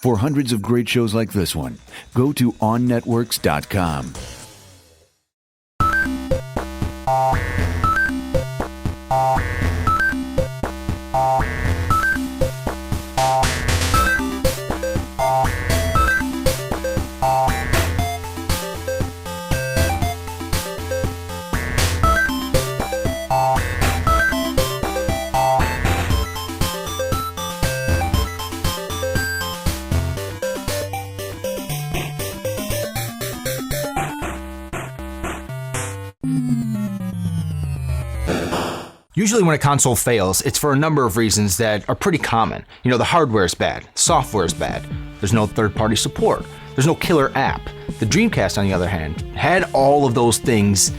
For hundreds of great shows like this one, go to OnNetworks.com. Usually when a console fails, it's for a number of reasons that are pretty common. You know, the hardware's bad, software's bad, there's no third-party support, there's no killer app. The Dreamcast, on the other hand, had all of those things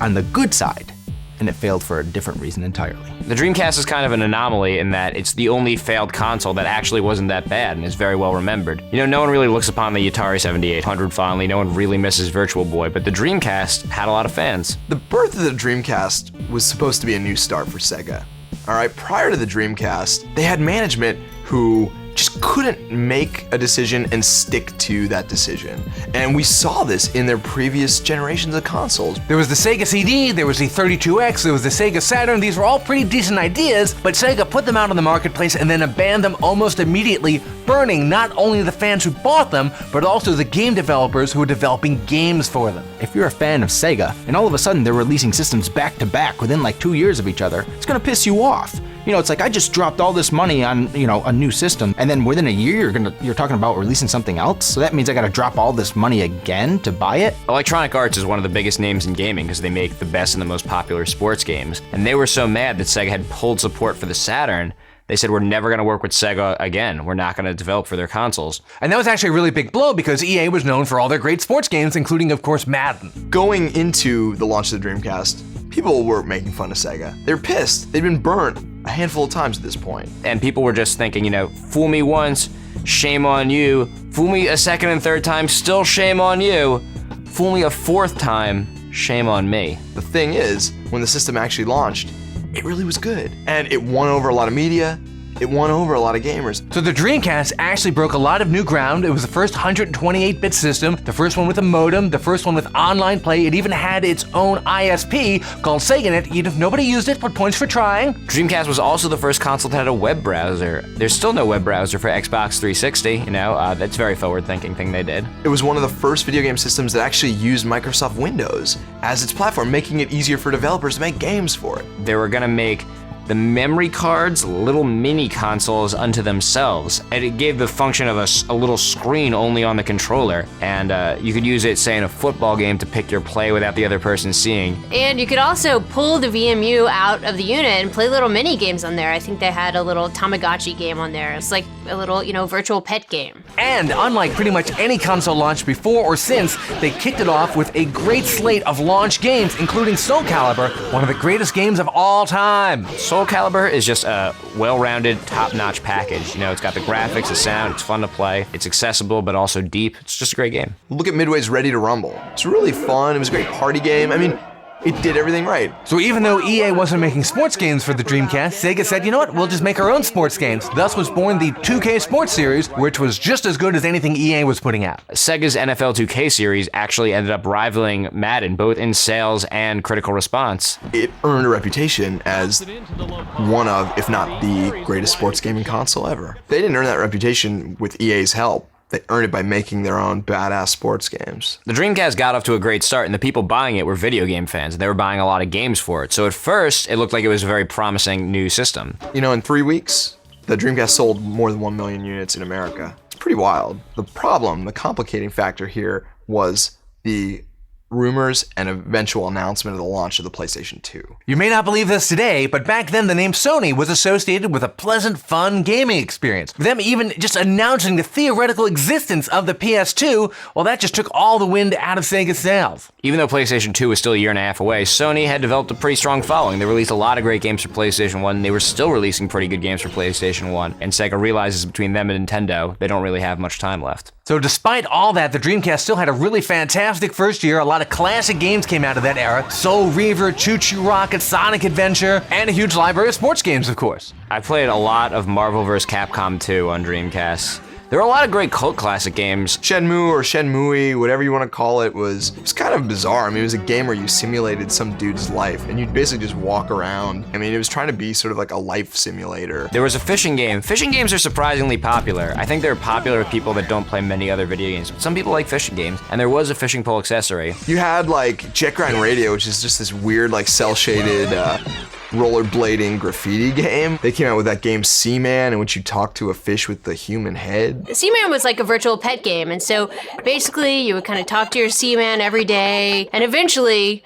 on the good side, and it failed for a different reason entirely. The Dreamcast is kind of an anomaly in that it's the only failed console that actually wasn't that bad and is very well remembered. You know, no one really looks upon the Atari 7800 fondly, no one really misses Virtual Boy, but the Dreamcast had a lot of fans. The birth of the Dreamcast was supposed to be a new start for Sega. Alright, prior to the Dreamcast, they had management who just couldn't make a decision and stick to that decision. And we saw this in their previous generations of consoles. There was the Sega CD, there was the 32X, there was the Sega Saturn. These were all pretty decent ideas, but Sega put them out on the marketplace and then abandoned them almost immediately, burning not only the fans who bought them, but also the game developers who were developing games for them. If you're a fan of Sega, and all of a sudden they're releasing systems back to back within like 2 years of each other, it's gonna piss you off. You know, it's like I just dropped all this money on, you know, a new system, and then within a year you're talking about releasing something else. So that means I gotta drop all this money again to buy it? Electronic Arts is one of the biggest names in gaming because they make the best and the most popular sports games. And they were so mad that Sega had pulled support for the Saturn, they said, we're never gonna work with Sega again. We're not gonna develop for their consoles. And that was actually a really big blow because EA was known for all their great sports games, including, of course, Madden. Going into the launch of the Dreamcast, people were making fun of Sega. They were pissed. They'd been burnt a handful of times at this point. And people were just thinking, you know, fool me once, shame on you. Fool me a second and third time, still shame on you. Fool me a fourth time, shame on me. The thing is, when the system actually launched, it really was good. And it won over a lot of media. It won over a lot of gamers. So the Dreamcast actually broke a lot of new ground. It was the first 128-bit system, the first one with a modem, the first one with online play. It even had its own ISP called SegaNet. Even if nobody used it, but points for trying. Dreamcast was also the first console that had a web browser. There's still no web browser for Xbox 360, you know, that's a very forward-thinking thing they did. It was one of the first video game systems that actually used Microsoft Windows as its platform, making it easier for developers to make games for it. They were gonna make the memory cards little mini consoles unto themselves, and it gave the function of a little screen only on the controller, and you could use it, say, in a football game to pick your play without the other person seeing. And you could also pull the VMU out of the unit and play little mini games on there. I think they had a little Tamagotchi game on there. It's like a little, you know, virtual pet game. And unlike pretty much any console launch before or since, they kicked it off with a great slate of launch games, including Soul Calibur, one of the greatest games of all time. Soul Calibur is just a well-rounded, top-notch package. You know, it's got the graphics, the sound, it's fun to play, it's accessible but also deep. It's just a great game. Look at Midway's Ready to Rumble. It's really fun. It was a great party game. I mean, it did everything right. So even though EA wasn't making sports games for the Dreamcast, Sega said, you know what, we'll just make our own sports games. Thus was born the 2K Sports Series, which was just as good as anything EA was putting out. Sega's NFL 2K series actually ended up rivaling Madden, both in sales and critical response. It earned a reputation as one of, if not the greatest sports gaming console ever. They didn't earn that reputation with EA's help. They earned it by making their own badass sports games. The Dreamcast got off to a great start, and the people buying it were video game fans. They were buying a lot of games for it. So at first, it looked like it was a very promising new system. You know, in 3 weeks, the Dreamcast sold more than 1 million units in America. It's pretty wild. The problem, the complicating factor here was the rumors and eventual announcement of the launch of the PlayStation 2. You may not believe this today, but back then the name Sony was associated with a pleasant, fun gaming experience. Them even just announcing the theoretical existence of the PS2, well, that just took all the wind out of Sega's sails. Even though PlayStation 2 was still a year and a half away, Sony had developed a pretty strong following. They released a lot of great games for PlayStation 1, and they were still releasing pretty good games for PlayStation 1, and Sega realizes between them and Nintendo, they don't really have much time left. So despite all that, the Dreamcast still had a really fantastic first year. A lot of classic games came out of that era. Soul Reaver, Choo Choo Rocket, Sonic Adventure, and a huge library of sports games, of course. I played a lot of Marvel vs. Capcom 2 on Dreamcast. There were a lot of great cult classic games. Shenmue or Shenmue, whatever you want to call it, was kind of bizarre. I mean, it was a game where you simulated some dude's life, and you'd basically just walk around. I mean, it was trying to be sort of like a life simulator. There was a fishing game. Fishing games are surprisingly popular. I think they're popular with people that don't play many other video games. Some people like fishing games, and there was a fishing pole accessory. You had like Jet Grind Radio, which is just this weird like cel-shaded rollerblading graffiti game. They came out with that game Seaman, in which you talk to a fish with the human head. Seaman was like a virtual pet game, and so basically you would kind of talk to your Seaman every day, and eventually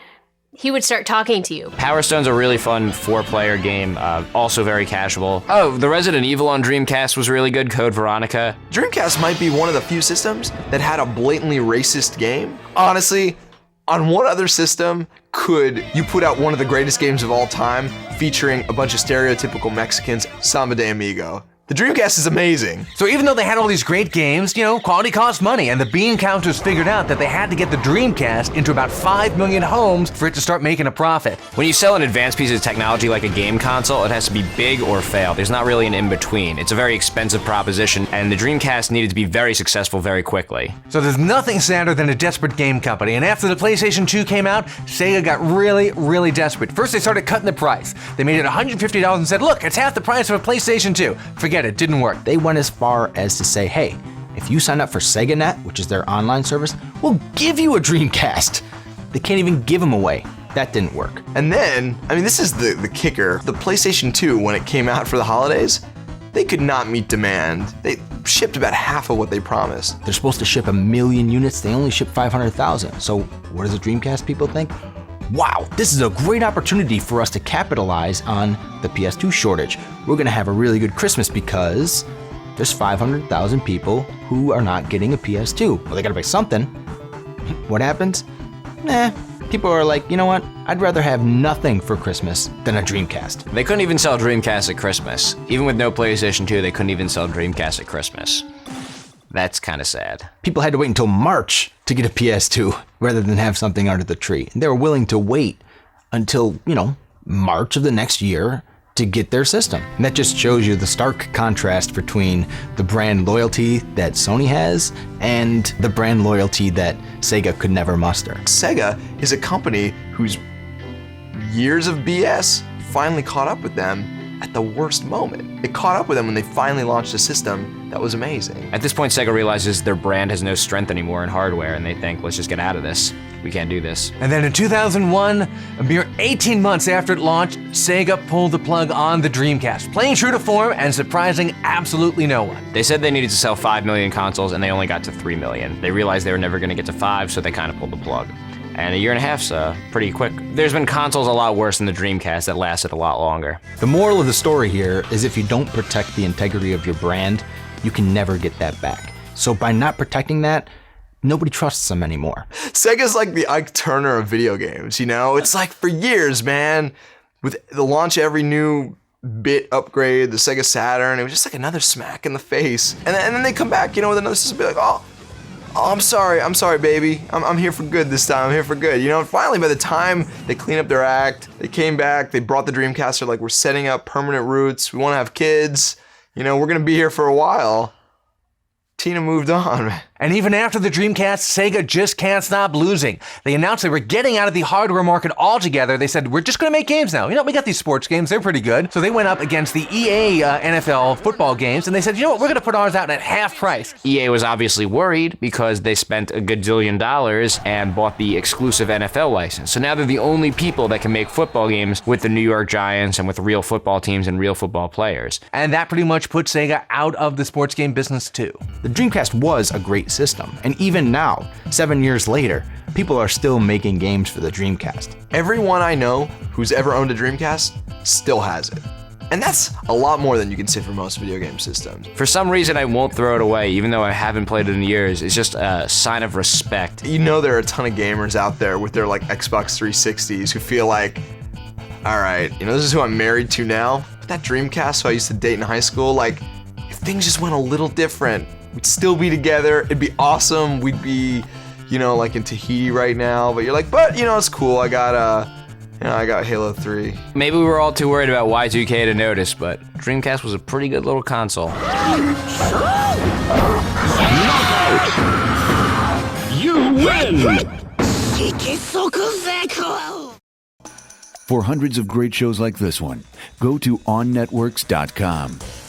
he would start talking to you. Power Stone's a really fun 4-player game, also very casual. Oh, the Resident Evil on Dreamcast was really good, Code Veronica. Dreamcast might be one of the few systems that had a blatantly racist game. Honestly, on what other system could you put out one of the greatest games of all time featuring a bunch of stereotypical Mexicans? Samba de Amigo. The Dreamcast is amazing. So even though they had all these great games, quality costs money, and the bean counters figured out that they had to get the Dreamcast into about 5 million homes for it to start making a profit. When you sell an advanced piece of technology like a game console, it has to be big or fail. There's not really an in-between. It's a very expensive proposition, and the Dreamcast needed to be very successful very quickly. So there's nothing sadder than a desperate game company, and after the PlayStation 2 came out, Sega got really, really desperate. First they started cutting the price. They made it $150 and said, look, it's half the price of a PlayStation 2. Forget it, didn't work. They went as far as to say, hey, if you sign up for SegaNet, which is their online service, we'll give you a Dreamcast. They can't even give them away. That didn't work. And then, I mean, this is the kicker. The PlayStation 2, when it came out for the holidays, they could not meet demand. They shipped about half of what they promised. They're supposed to ship 1 million units. They only shipped 500,000. So what does the Dreamcast people think? Wow, this is a great opportunity for us to capitalize on the PS2 shortage. We're gonna have a really good Christmas because there's 500,000 people who are not getting a PS2. Well, they gotta buy something. What happens? People are like, you know what? I'd rather have nothing for Christmas than a Dreamcast. They couldn't even sell Dreamcast at Christmas. Even with no PlayStation 2, they couldn't even sell Dreamcast at Christmas. That's kind of sad. People had to wait until March to get a PS2 rather than have something under the tree. And they were willing to wait until, March of the next year to get their system. And that just shows you the stark contrast between the brand loyalty that Sony has and the brand loyalty that Sega could never muster. Sega is a company whose years of BS finally caught up with them at the worst moment. It caught up with them when they finally launched a system that was amazing. At this point, Sega realizes their brand has no strength anymore in hardware, and they think, let's just get out of this. We can't do this. And then in 2001, a mere 18 months after it launched, Sega pulled the plug on the Dreamcast, playing true to form and surprising absolutely no one. They said they needed to sell 5 million consoles, and they only got to 3 million. They realized they were never going to get to 5, so they kind of pulled the plug. And a year and a half's pretty quick. There's been consoles a lot worse than the Dreamcast that lasted a lot longer. The moral of the story here is if you don't protect the integrity of your brand, you can never get that back. So by not protecting that, nobody trusts them anymore. Sega's like the Ike Turner of video games, It's like for years, man, with the launch of every new bit upgrade, the Sega Saturn, it was just like another smack in the face. And then they come back, with another system, be like, oh, I'm sorry, baby. I'm here for good this time. I'm here for good. And finally, by the time they clean up their act, they came back, they brought the Dreamcast. They're like, we're setting up permanent roots. We want to have kids. We're going to be here for a while. Tina moved on. And even after the Dreamcast, Sega just can't stop losing. They announced they were getting out of the hardware market altogether. They said, we're just going to make games now. We got these sports games. They're pretty good. So they went up against the EA NFL football games, and they said, we're going to put ours out at half price. EA was obviously worried because they spent $1 gajillion and bought the exclusive NFL license. So now they're the only people that can make football games with the New York Giants and with real football teams and real football players. And that pretty much put Sega out of the sports game business too. The Dreamcast was a great system, and even now, 7 years later, people are still making games for the Dreamcast. Everyone I know who's ever owned a Dreamcast still has it. And that's a lot more than you can say for most video game systems. For some reason, I won't throw it away, even though I haven't played it in years. It's just a sign of respect. There are a ton of gamers out there with their Xbox 360s who feel like, all right, this is who I'm married to now. That Dreamcast who I used to date in high school, if things just went a little different, we'd still be together. It'd be awesome. We'd be, in Tahiti right now. But you're like, it's cool. I got Halo 3. Maybe we were all too worried about Y2K to notice, but Dreamcast was a pretty good little console. For hundreds of great shows like this one, go to OnNetworks.com.